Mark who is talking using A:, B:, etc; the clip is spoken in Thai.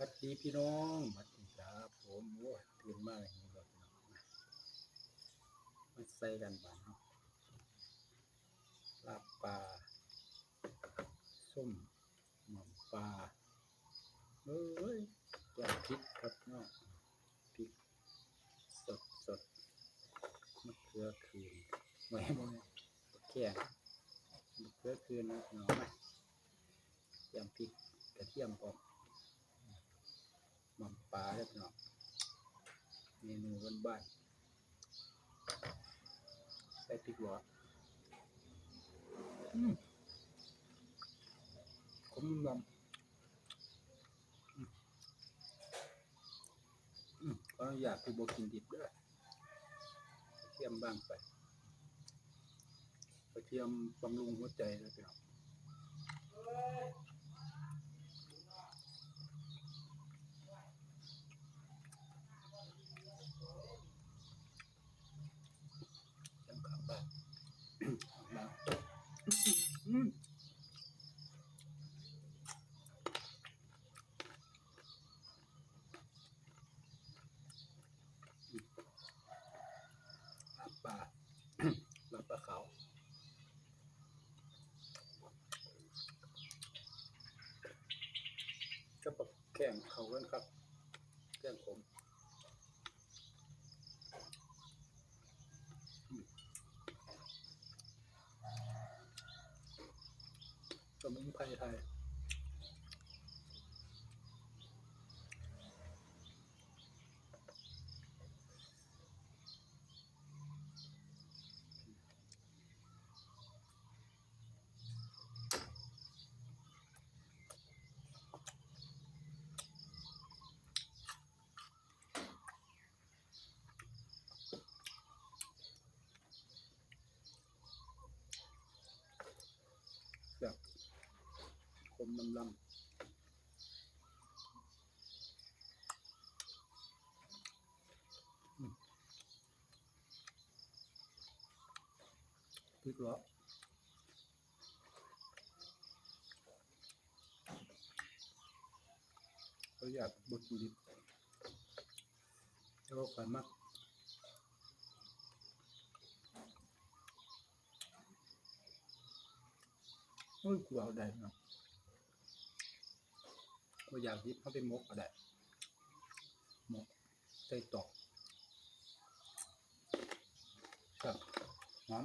A: วัสดีพี่น้องสวัสดีครับผมโอ้ตื่นมาอย่างนี้เลยพี่น้องมาใส่กันบ้านเนาะลาบปลาส้มหม่อมปลาเอ้ยแกงพริกครับเนาะพริกสดมะเขือคืนไว้บ่แม่แกงมะเขือคืนนะพี่น้องมาแกงพริกกระเทียมออกหม่อมปลาแล้วพี่น้องเมนูบ้านๆใส่พริกหวานขมลำขออนุญาตผู้บ่กินดิบเด้อกระเทียมบ้างไปกระเทียมบำรุงหัวใจแล้วพี่น้องจังขับบ้านมาลาบปลาลาบปลาขาวก็ปลาแข้งเขากันครับแข้งผมสมุนไพรไทยแบบคมลำพริกล้อเขาอยากบดดิบแล้วก็ความมักโอ้ยกูเอาได้เนาะกูอยากดิบเขาไปมกก็ได้มกใส่ตอกครับหอม